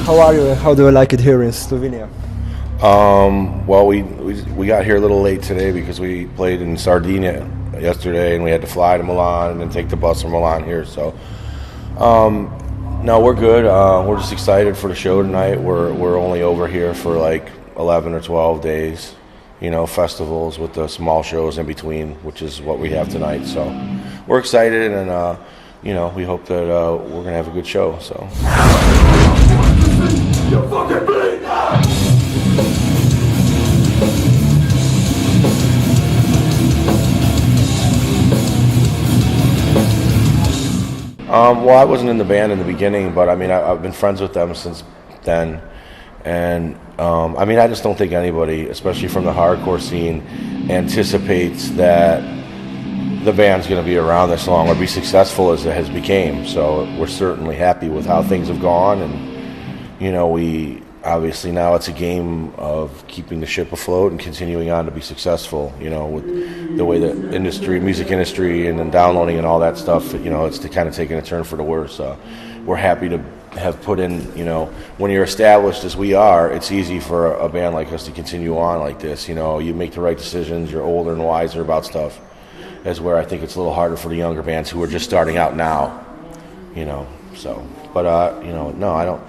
How are you? How do you like it here in Slovenia? Well, we got here a little late today because we played in Sardinia yesterday, and we had to fly to Milan and then take the bus from Milan here. So, no, we're good. We're just excited for the show tonight. We're only over here for like 11 or 12 days, festivals with the small shows in between, which is what we have tonight. So, we're excited, and we hope that we're gonna have a good show. So. You fucking bleed! Well, I wasn't in the band in the beginning, but I've been friends with them since then, and I just don't think anybody, especially from the hardcore scene, anticipates that the band's going to be around this long or be successful as it has became. So we're certainly happy with how things have gone, and we obviously now it's a game of keeping the ship afloat and continuing on to be successful. With the way the music industry, and then downloading and all that stuff, it's kind of taking a turn for the worse. We're happy to have put in, when you're established as we are, it's easy for a band like us to continue on like this. You make the right decisions, you're older and wiser about stuff. That's where I think it's a little harder for the younger bands who are just starting out now. No, I don't.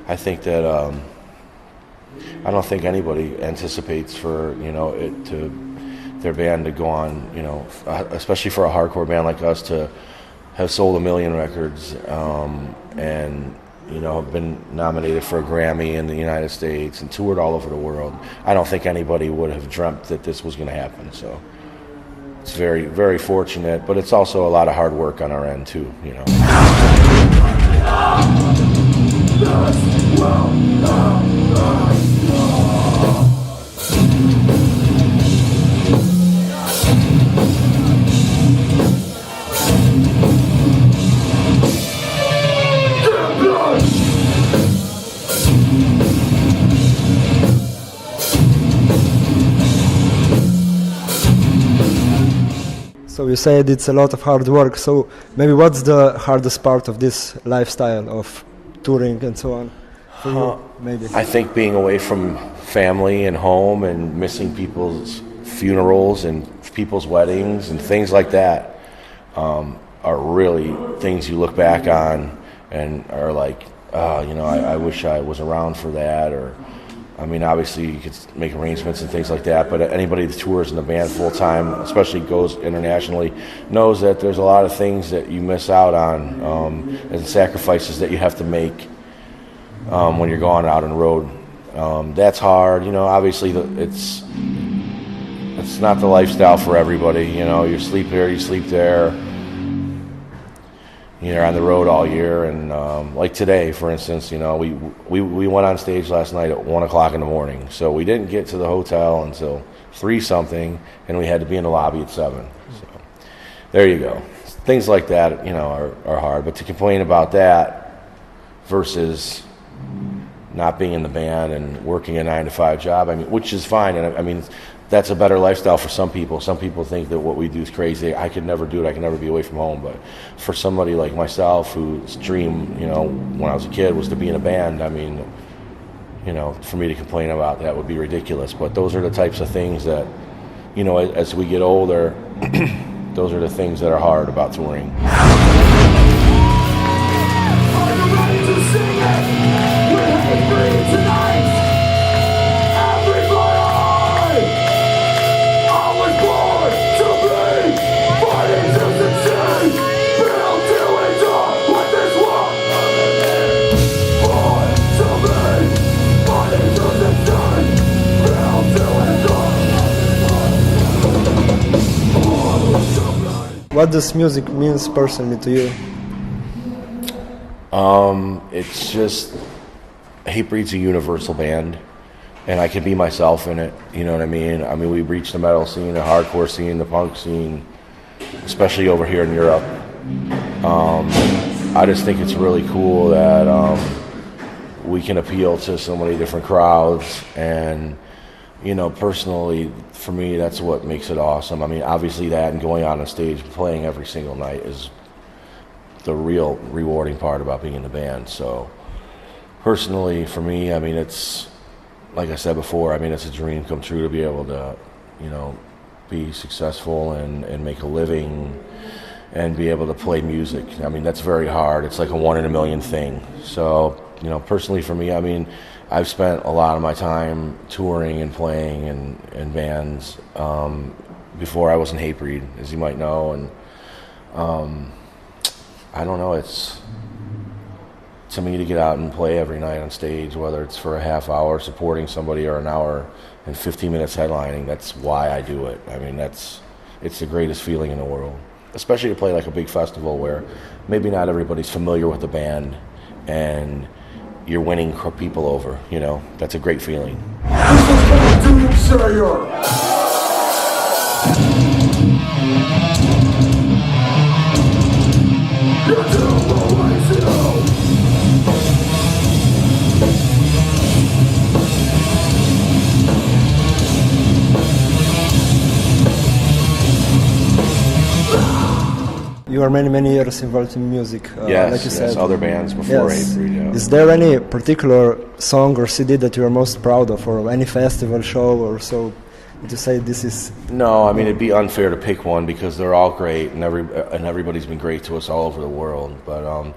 I think that I don't think anybody anticipates for their band to go on, especially for a hardcore band like us to have sold 1 million records and have been nominated for a Grammy in the United States and toured all over the world. I don't think anybody would have dreamt that this was going to happen. So it's very, very fortunate, but it's also a lot of hard work on our end too. So you said it's a lot of hard work. So maybe what's the hardest part of this lifestyle of touring and so on? For you, maybe. I think being away from family and home and missing people's funerals and people's weddings and things like that are really things you look back on and are like, I wish I was around for that. Or, obviously you could make arrangements and things like that, but anybody that tours in the band full time, especially goes internationally, knows that there's a lot of things that you miss out on and sacrifices that you have to make when you're going out on the road. That's hard. Obviously it's not the lifestyle for everybody. You sleep here, you sleep there. You're on the road all year, and like today, for instance, we went on stage last night at 1 o'clock in the morning. So we didn't get to the hotel until 3-something, and we had to be in the lobby at 7. So there you go. Things like that, are hard. But to complain about that versus not being in the band and working a 9-to-5 job, which is fine, and that's a better lifestyle for some people. Some people think that what we do is crazy. I could never do it. I could never be away from home. But for somebody like myself, whose dream, when I was a kid, was to be in a band, for me to complain about that would be ridiculous. But those are the types of things that, as we get older, those are the things that are hard about touring. Are you ready to sing it? We're Hatebreed tonight. What does music means personally to you? It's just, Hatebreed's a universal band, and I can be myself in it. You know what I mean? We've reached the metal scene, the hardcore scene, the punk scene, especially over here in Europe. I just think it's really cool that we can appeal to so many different crowds, and personally, for me, that's what makes it awesome. Obviously that, and going out on stage, playing every single night is the real rewarding part about being in the band. So, personally, for me, I mean, it's like I said before. I mean, it's a dream come true to be able to, you know, be successful and make a living and be able to play music. I mean, that's very hard. It's like a 1 in a million thing. So, you know, personally for me, I mean, I've spent a lot of my time touring and playing in bands before I was in Hatebreed, as you might know, and I don't know, it's, to me, to get out and play every night on stage, whether it's for a half hour supporting somebody or an hour and 15 minutes headlining, that's why I do it. I mean, it's the greatest feeling in the world, especially to play like a big festival where maybe not everybody's familiar with the band and you're winning people over, you know. That's a great feeling. You are many years involved in music, Yes, like you said. yes, other bands before Yes. Hatebreed, yeah. Is there any particular song or CD that you are most proud of, or any festival show or so, to say this is... No, I mean, it'd be unfair to pick one because they're all great and everybody's been great to us all over the world. But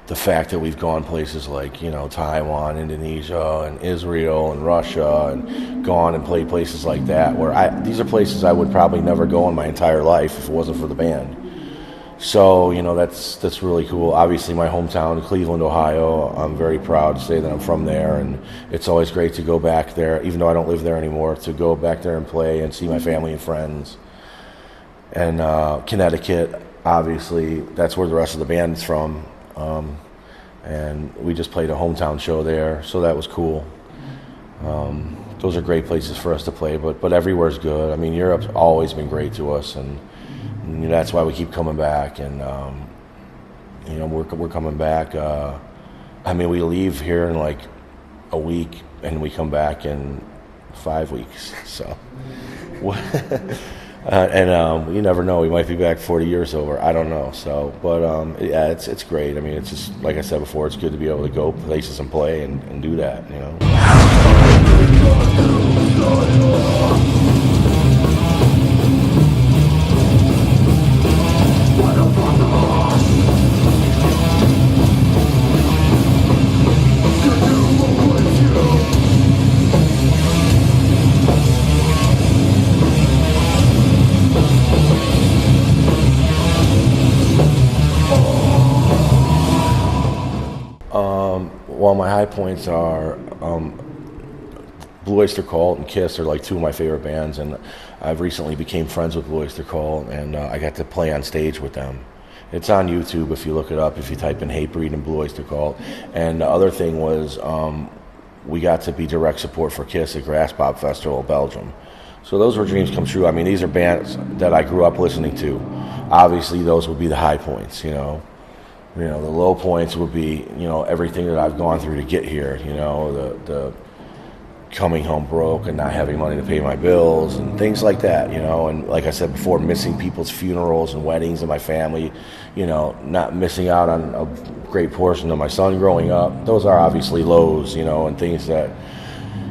the fact that we've gone places like, you know, Taiwan, Indonesia, and Israel, and Russia, and gone and played places like that, where these are places I would probably never go in my entire life if it wasn't for the band. So, you know, that's really cool. Obviously, my hometown, Cleveland, Ohio, I'm very proud to say that I'm from there, and it's always great to go back there, even though I don't live there anymore, to go back there and play and see my family and friends. And Connecticut, obviously, that's where the rest of the band is from, and we just played a hometown show there, so that was cool. Those are great places for us to play, but everywhere's good. I mean, Europe's always been great to us, and you know, that's why we keep coming back, and you know, we're coming back. I mean, we leave here in like a week, and we come back in 5 weeks. So, and you never know. We might be back 40 years over. I don't know. So, but yeah, it's great. I mean, it's just like I said before. It's good to be able to go places and play and do that. You know. Well, my high points are Blue Oyster Cult and Kiss are like two of my favorite bands, and I've recently became friends with Blue Oyster Cult, and I got to play on stage with them. It's on YouTube if you look it up, if you type in Hatebreed and Blue Oyster Cult. And the other thing was we got to be direct support for Kiss at Grass Pop Festival, Belgium. So those were dreams come true. I mean, these are bands that I grew up listening to. Obviously, those would be the high points, you know. You know, the low points would be, you know, everything that I've gone through to get here, you know, the coming home broke and not having money to pay my bills and things like that, you know. And like I said before, missing people's funerals and weddings in my family, you know, not missing out on a great portion of my son growing up. Those are obviously lows, you know, and things that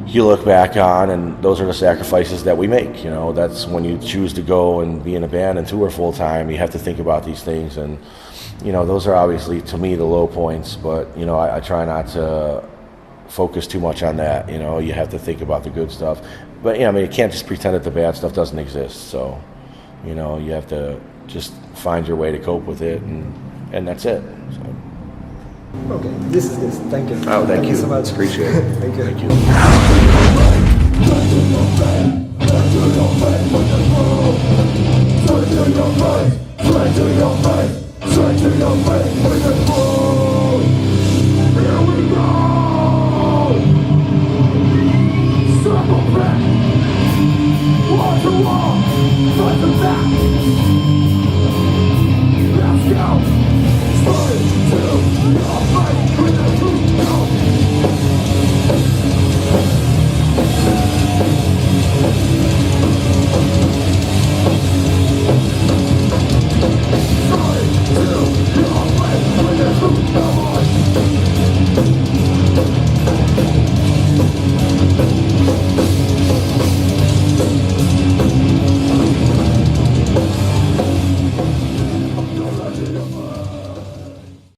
you look back on, and those are the sacrifices that we make, you know. That's when you choose to go and be in a band and tour full time, you have to think about these things. And you know, those are obviously, to me, the low points, but, you know, I try not to focus too much on that, you know. You have to think about the good stuff. But, yeah, I mean, you can't just pretend that the bad stuff doesn't exist. So, you know, you have to just find your way to cope with it, and that's it. So. Okay, this is this. Thank you. Oh, thank you so much. Appreciate it. Thank you. Thank you. Straight to your face, with the